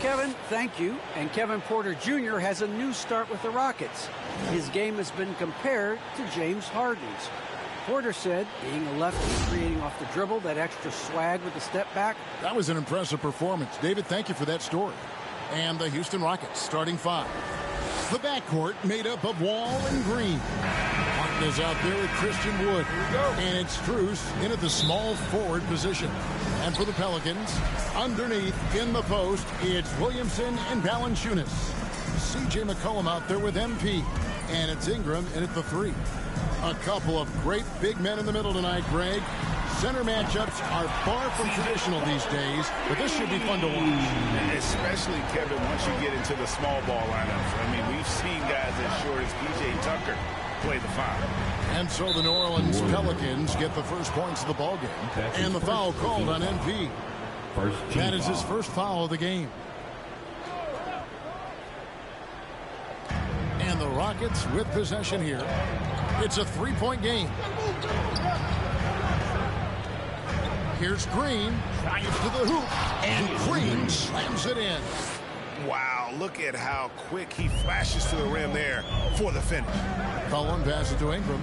Kevin, thank you. And Kevin Porter Jr. has a new start with the Rockets. His game has been compared to James Harden's. Porter said being a lefty, creating off the dribble, that extra swag with the step back. That was an impressive performance. David, thank you for that story. And the Houston Rockets starting five. The backcourt made up of Wall and Green. Martin is out there with Christian Wood. And it's Strus in at the small forward position. And for the Pelicans, underneath in the post, it's Williamson and Valanciunas. C.J. McCollum out there with MP. And it's Ingram in at the three. A couple of great big men in the middle tonight, Greg. Center matchups are far from traditional these days, but this should be fun to watch. Especially, Kevin, once you get into the small ball lineups. I mean, we've seen guys as short as P.J. Tucker play the five. And so the New Orleans Pelicans get the first points of the ball game. And the foul called on MP. That is his first foul of the game. And the Rockets with possession here. It's a three-point game. Here's Green, drives to the hoop, and Green slams it in. Wow, look at how quick he flashes to the rim there for the finish. Cullen passes to Ingram.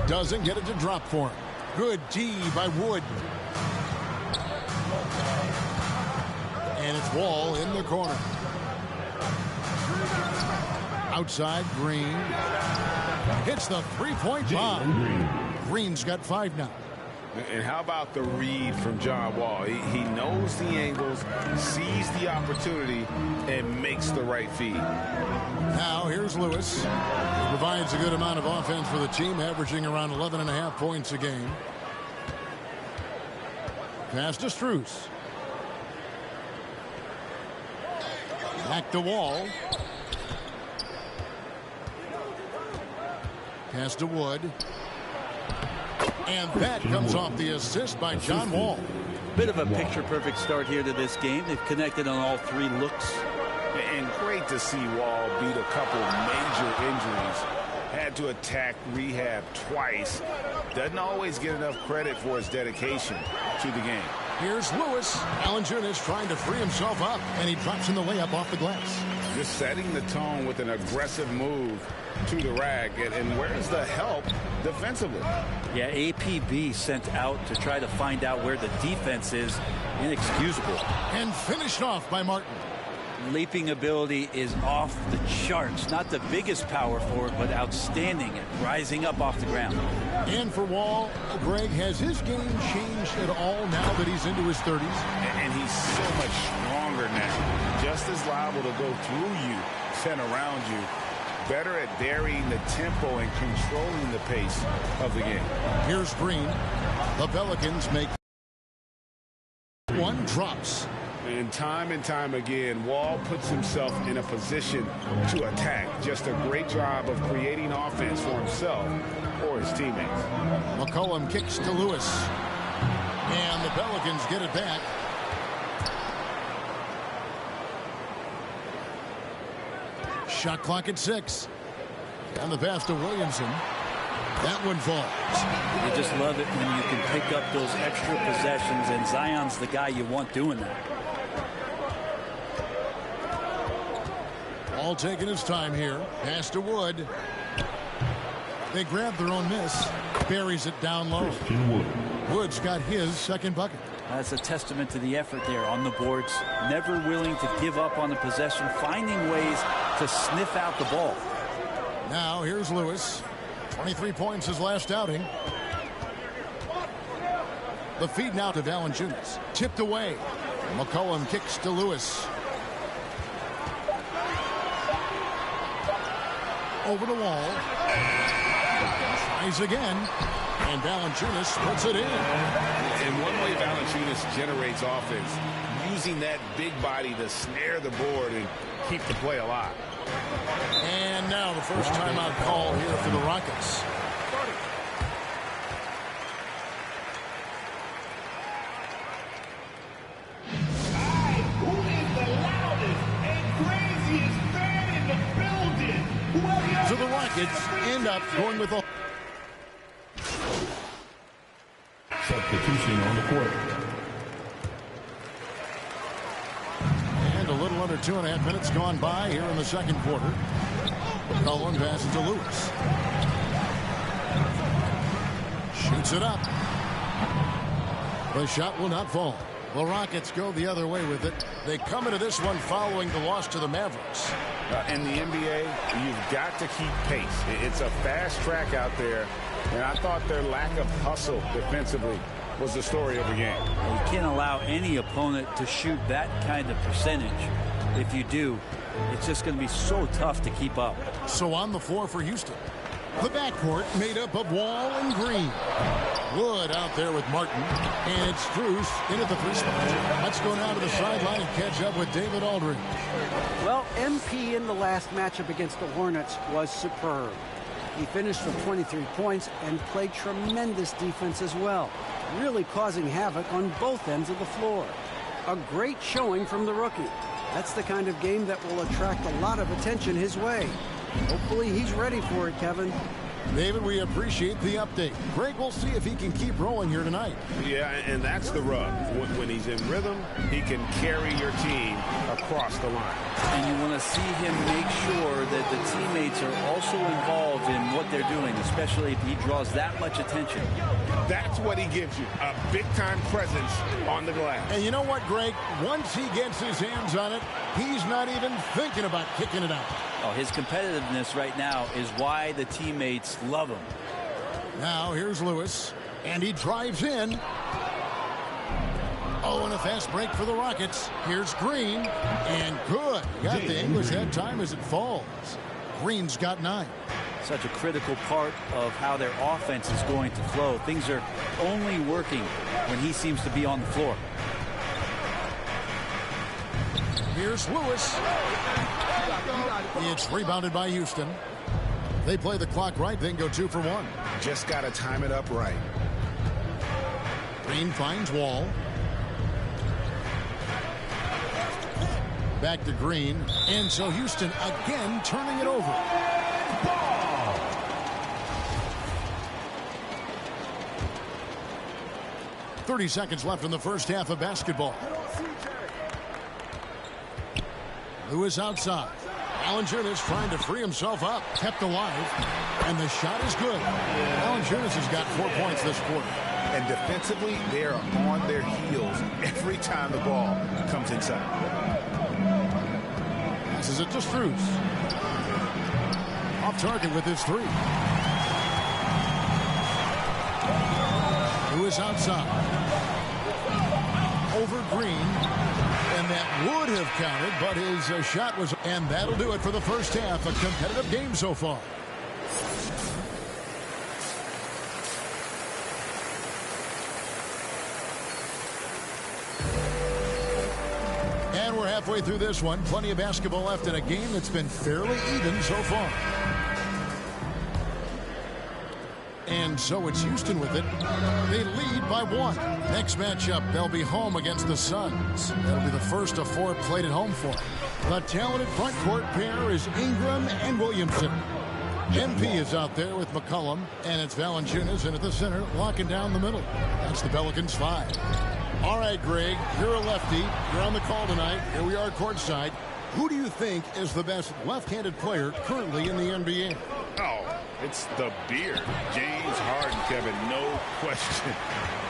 Doesn't get it to drop for him. Good D by Wood. And it's Wall in the corner. Outside, Green. Hits the three-point bomb. Green's got five now. And how about the read from John Wall? He knows the angles, sees the opportunity, and makes the right feed. Now here's Lewis. He provides a good amount of offense for the team, averaging around 11.5 points a game. Pass to Strus. Back to Wall. Pass to Wood. And that comes off the assist by John Wall. Bit of a picture-perfect start here to this game. They've connected on all three looks. And great to see Wall beat a couple major injuries. Had to attack rehab twice. Doesn't always get enough credit for his dedication to the game. Here's Lewis. Valanciunas trying to free himself up, and he drops in the layup off the glass. Just setting the tone with an aggressive move to the rack. And where's the help defensively? Yeah, APB sent out to try to find out where the defense is. Inexcusable. And finished off by Martin. Leaping ability is off the charts. Not the biggest power forward, but outstanding at rising up off the ground. And for Wall, Greg, has his game changed at all now that he's into his 30s? And he's so much stronger now. Just as liable to go through you than around you. Better at varying the tempo and controlling the pace of the game. Here's Green. The Pelicans make one drops. And time again, Wall puts himself in a position to attack. Just a great job of creating offense for himself or his teammates. McCollum kicks to Lewis. And the Pelicans get it back. Shot clock at 6. And the pass to Williamson. That one falls. You just love it when you can pick up those extra possessions, and Zion's the guy you want doing that. All taking his time here. Pass to Wood. They grab their own miss. Buries it down low. Wood's got his second bucket. That's a testament to the effort there on the boards. Never willing to give up on the possession, finding ways to sniff out the ball. Now here's Lewis. 23 points his last outing. The feed now to Valanciunas. Tipped away. McCollum kicks to Lewis. Over the Wall. Tries again. And Valanciunas puts it in. And one way Valanciunas generates offense, using that big body to snare the board and keep the play alive. And now the first timeout call here for the Rockets. Who is the loudest and craziest fan in the building? So the Rockets end up going with a substitution on the court. under 2.5 minutes gone by here in the second quarter. McCollum passes to Lewis. Shoots it up. The shot will not fall. The Rockets go the other way with it. They come into this one following the loss to the Mavericks. In the NBA, you've got to keep pace. It's a fast track out there, and I thought their lack of hustle defensively was the story of the game. You can't allow any opponent to shoot that kind of percentage. If you do, it's just going to be so tough to keep up. So on the floor for Houston, the backcourt made up of Wall and Green. Wood out there with Martin, and it's Strus in at the three spot. Let's go now to the sideline and catch up with David Aldridge. Well, MP in the last matchup against the Hornets was superb. He finished with 23 points and played tremendous defense as well, really causing havoc on both ends of the floor. A great showing from the rookie. That's the kind of game that will attract a lot of attention his way. Hopefully he's ready for it, Kevin. David, we appreciate the update. Greg, we'll see if he can keep rolling here tonight. Yeah, and that's the rub. When he's in rhythm, he can carry your team across the line. And you want to see him make sure that the teammates are also involved in what they're doing, especially if he draws that much attention. That's what he gives you, a big-time presence on the glass. And you know what, Greg? Once he gets his hands on it, he's not even thinking about kicking it out. Oh, his competitiveness right now is why the teammates love him. Now here's Lewis, and he drives in. Oh, and a fast break for the Rockets. Here's Green, and good. Got the English that time as it falls. Green's got 9. Such a critical part of how their offense is going to flow. Things are only working when he seems to be on the floor. Here's Lewis. It's rebounded by Houston. They play the clock right, then go 2 for 1. Just got to time it up right. Green finds Wall. Back to Green. And so Houston again turning it over. 30 seconds left in the first half of basketball. Lewis outside. Valanciunas trying to free himself up. Kept alive. And the shot is good. Valanciunas has got 4 points this quarter. And defensively, they are on their heels every time the ball comes inside. Passes it to Strus. Off target with his 3. Lewis outside. Over Green. And that would have counted, but his shot was... And that'll do it for the first half. A competitive game so far. And we're halfway through this one. Plenty of basketball left in a game that's been fairly even so far. And so it's Houston with it. They lead by 1. Next matchup, they'll be home against the Suns. That'll be the first of 4 played at home for them. The talented front court pair is Ingram and Williamson. MP is out there with McCollum, and it's Valanciunas in at the center, locking down the middle. That's the Pelicans 5. All right, Greg, you're a lefty. You're on the call tonight. Here we are courtside. Who do you think is the best left-handed player currently in the NBA? Oh, it's the beard. James Harden, Kevin, no question.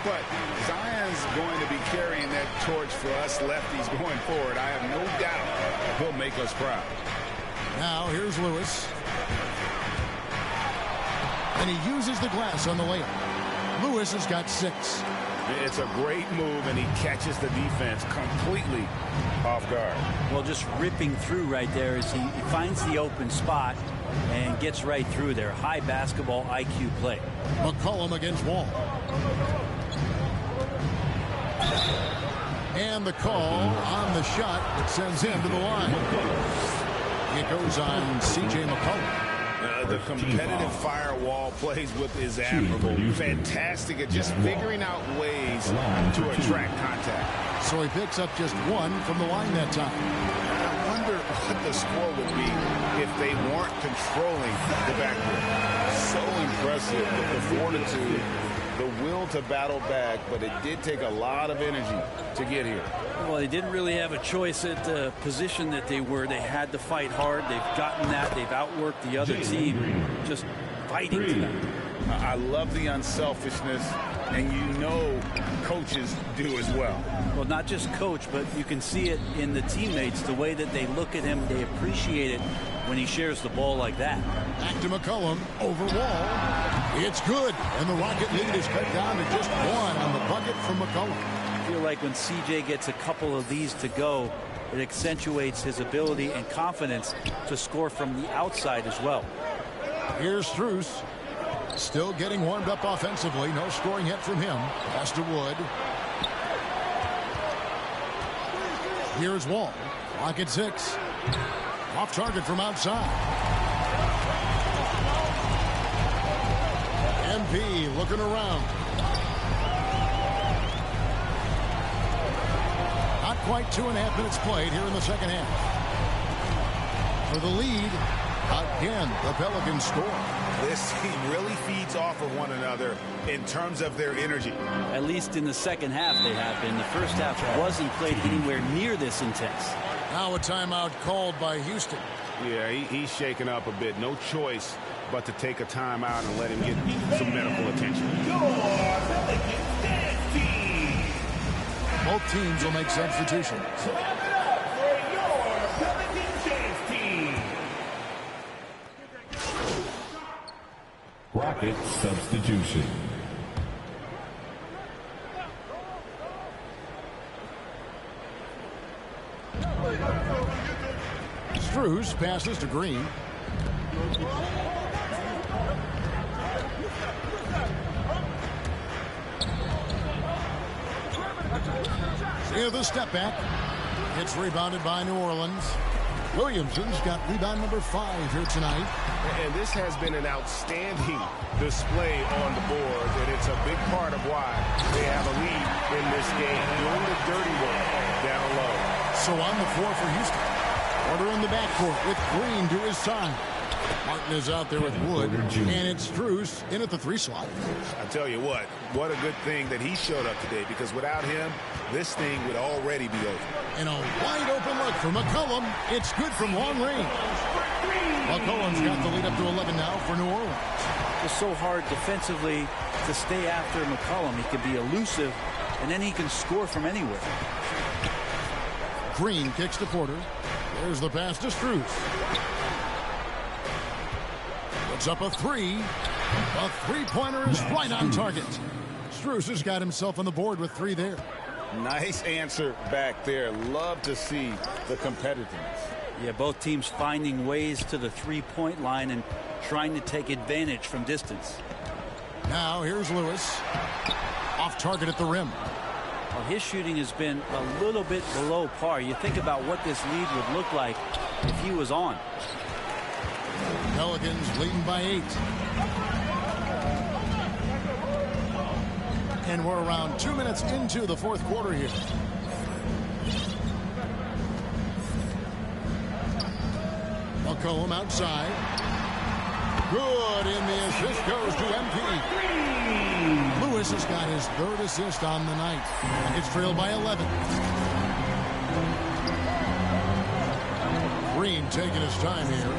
But Zion's going to be carrying that torch for us lefties going forward. I have no doubt he'll make us proud. Now here's Lewis. And he uses the glass on the layup. Lewis has got 6. It's a great move, and he catches the defense completely off guard. Well, just ripping through right there as he finds the open spot and gets right through there. High basketball IQ play. McCollum against Wall. And the call on the shot that sends him to the line. It goes on C.J. McCollum. The competitive firewall plays with is admirable. Fantastic at just figuring out ways to attract contact. So he picks up just 1 from the line that time. I wonder what the score would be if they weren't controlling the backcourt. So impressive with the fortitude the will to battle back, but it did take a lot of energy to get here. Well, they didn't really have a choice at the position that they were. They had to fight hard. They've gotten that. They've outworked the other team, just fighting to that. I love the unselfishness, and you know coaches do as well. Well, not just coach, but you can see it in the teammates, the way that they look at him. They appreciate it when he shares the ball like that. Back to McCollum, over Wall. It's good, and the Rocket lead is cut down to just one on the bucket from McCollum. I feel like when CJ gets a couple of these to go, it accentuates his ability and confidence to score from the outside as well. Here's Strus. Still getting warmed up offensively. No scoring yet from him. Pass to Wood. Here's Wall. Rocket 6. Off target from outside. MP looking around. Not quite 2.5 minutes played here in the second half. For the lead, again, the Pelicans score. This team really feeds off of one another in terms of their energy. At least in the second half they have been. The first half wasn't played anywhere near this intense. Now a timeout called by Houston. Yeah, he's shaken up a bit. No choice but to take a timeout and let him get some medical attention. Both teams will make substitutions. Rocket substitution. Strus passes to Green. Here's the step back. It's rebounded by New Orleans. Williamson's got rebound number 5 here tonight. And this has been an outstanding display on the board, and it's a big part of why they have a lead in this game, doing the dirty work down low. So on the floor for Houston. Porter in the backcourt with Green to his side. Martin is out there with Wood, and it's Strus in at the 3 slot. I tell you what a good thing that he showed up today, because without him, this thing would already be over. And a wide open look for McCollum. It's good from long range. McCollum's got the lead up to 11 now for New Orleans. It's so hard defensively to stay after McCollum. He can be elusive, and then he can score from anywhere. Green kicks to Porter. There's the pass to Strus. Puts up a 3. A three-pointer is right on target. Strus has got himself on the board with 3 there. Nice answer back there. Love to see the competitiveness. Yeah, both teams finding ways to the 3-point line and trying to take advantage from distance. Now here's Lewis. Off target at the rim. Well, his shooting has been a little bit below par. You think about what this lead would look like if he was on. Pelicans leading by 8. And we're around 2 minutes into the fourth quarter here. McCollum outside. Good, and the assist goes to MP. Lewis has got his 3rd assist on the night. It's trailed by 11. Green taking his time here.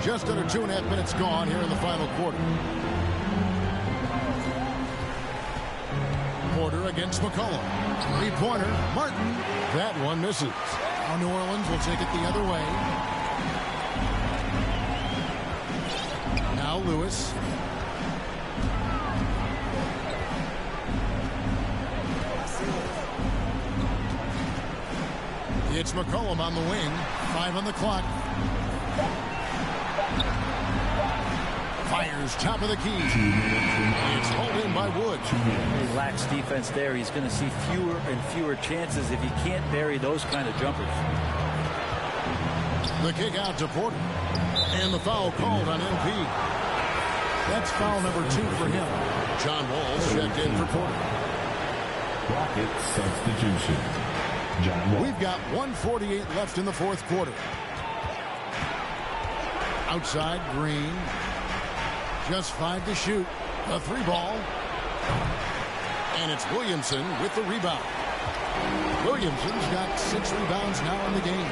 Just under 2.5 minutes gone here in the final quarter. Porter against McCollum. 3-pointer. Martin. That one misses. Now New Orleans will take it the other way. Now Lewis. It's McCollum on the wing. 5 on the clock. Fires top of the key. It's hauled in by Wood. He lacks defense there. He's going to see fewer and fewer chances if he can't bury those kind of jumpers. The kick out to Porter. And the foul called on MP. That's foul number 2 for him. John Wall checked in for Porter. Rocket substitution. John Wall. We've got 1:48 left in the fourth quarter. Outside, Green. Just 5 to shoot. A 3-ball. And it's Williamson with the rebound. Williamson's got 6 rebounds now in the game.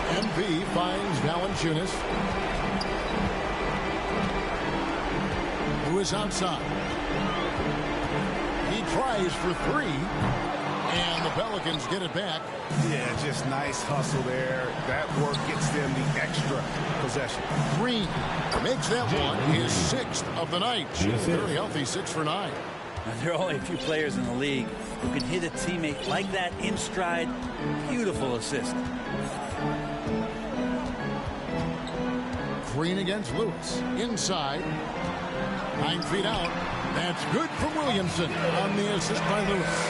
MP finds Valanciunas, who is outside. He tries for 3, and the Pelicans get it back. Yeah, just nice hustle there. That work gets them the extra possession. Green makes that one his 6th of the night. Very healthy, 6 for 9. There are only a few players in the league who can hit a teammate like that in stride. Beautiful assist. Green against Lewis. Inside. 9 feet out. That's good for Williamson on the assist by Lewis.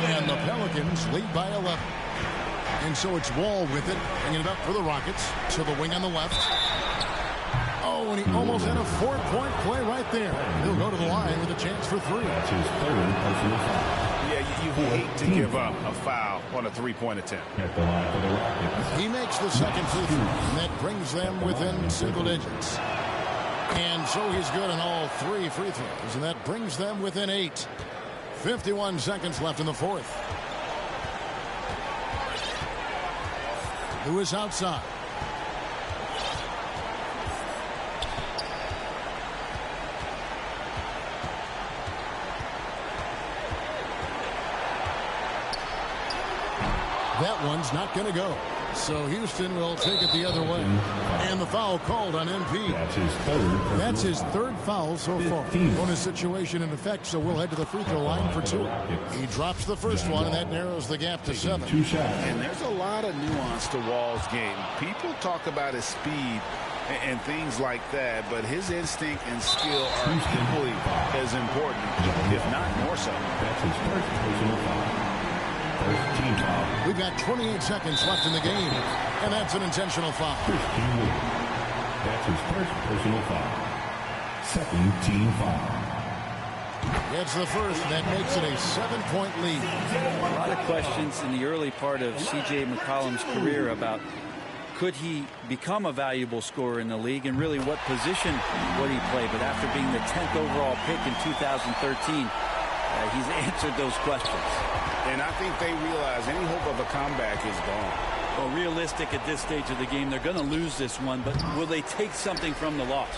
And the Pelicans lead by 11. And so it's Wall with it, bringing it up for the Rockets to the wing on the left. Oh, and he almost had a 4-point play right there. He'll go to the line with a chance for 3. That's his third personal foul. Yeah, you hate to give up a foul on a 3-point attempt. At the line for the Rockets. He makes the second free throw, and that brings them within single digits. And so he's good on all 3 free throws, and that brings them within 8. 51 seconds left in the fourth. Lewis outside. That one's not going to go. So Houston will take it the other way. And the foul called on MP. That's his third foul so far. Bonus situation in effect, so we'll head to the free throw line for 2. He drops the first one, and that narrows the gap to 7. 2 shots. And there's a lot of nuance to Wall's game. People talk about his speed and things like that, but his instinct and skill are equally as important, if not more so. That's his first personal foul. First team foul. We've got 28 seconds left in the game, and that's an intentional foul. Christian Wood. That's his first personal foul. Second team foul. It's the first, and that makes it a 7-point lead. A lot of questions in the early part of C.J. McCollum's career about could he become a valuable scorer in the league, and really what position would he play. But after being the 10th overall pick in 2013, he's answered those questions. And I think they realize any hope of a comeback is gone. Well, realistic at this stage of the game, they're going to lose this one, but will they take something from the loss?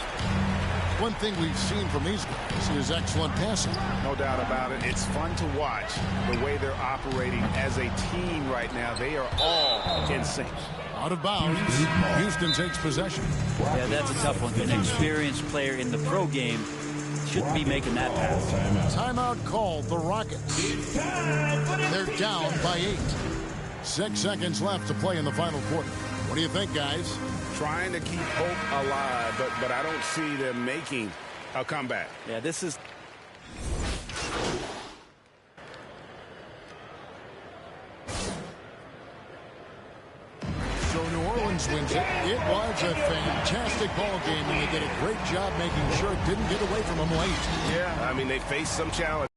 One thing we've seen from these guys is excellent passing. No doubt about it. It's fun to watch the way they're operating as a team right now. They are all in sync. Out of bounds. Houston takes possession. Yeah, that's a tough one. An experienced player in the pro game shouldn't be making that pass. Timeout called the Rockets. They're down by 8. 6 seconds left to play in the final quarter. What do you think, guys? Trying to keep hope alive, but I don't see them making a comeback. Yeah, this is... So New Orleans wins it. It was a fantastic ball game, and they did a great job making sure it didn't get away from them late. Yeah, I mean, they faced some challenge.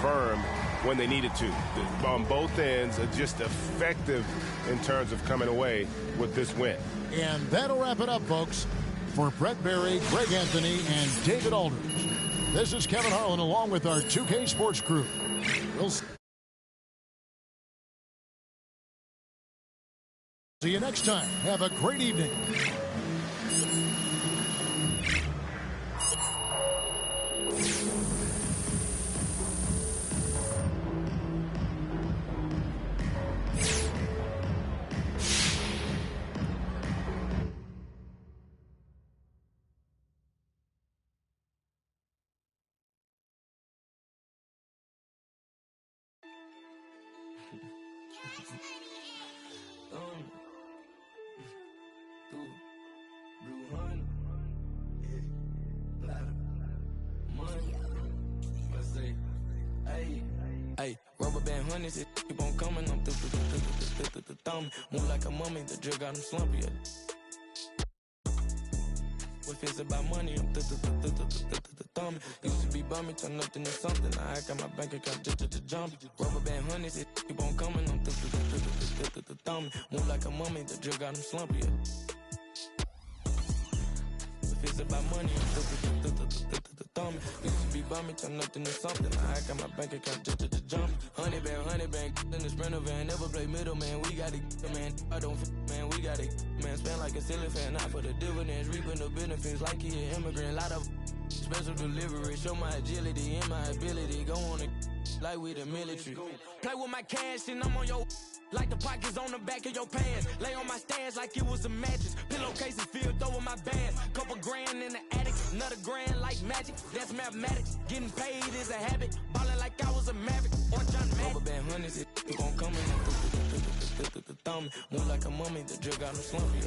Firm when they needed to. On both ends, just effective in terms of coming away with this win. And that'll wrap it up, folks. For Brett Berry, Greg Anthony, and David Aldridge, this is Kevin Harlan along with our 2K Sports crew. We'll see you next time. Have a great evening. Hey, rubber band honeys, it keep on coming. I'm thumb. Move like a mummy, the drug got him slumpy. If it's about money, I'm thumb. Used to be bummy, turn nothing to something. I got my bank account just jump. Rubber band honeys, it keep on coming. I'm thumb. Move like a mummy, the drug got him slumpy. If it's it's about money, I'm thumbing. Used to be bumming, turn nothing to something. I got my bank account just jump. 100 band, in the Sprinter van. Never play middle, man. We got it, man. I don't, man. We got it, man. Spend like a silly fan, not for the dividends. Reaping the benefits like he an immigrant. Lot of special delivery. Show my agility and my ability. Go on it like we the military. Play with my cash and I'm on your. Like the pockets on the back of your pants. Lay on my stairs like it was a mattress. Pillowcases filled over my bands. Couple grand in the attic. Another grand like magic. That's mathematics. Getting paid is a habit. Ballin' like I was a maverick. Or John Madden. Rubber band hundreds. It gon' come in. Thumb. Move like a mummy. The drug got no slumpy.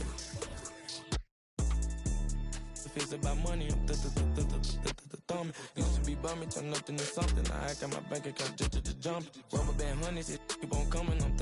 If it's about money, I'm thumb. Used to be bumming, turn nothing to something. I got my bank account just jump. Rubber band hundreds, it keep on coming. I'm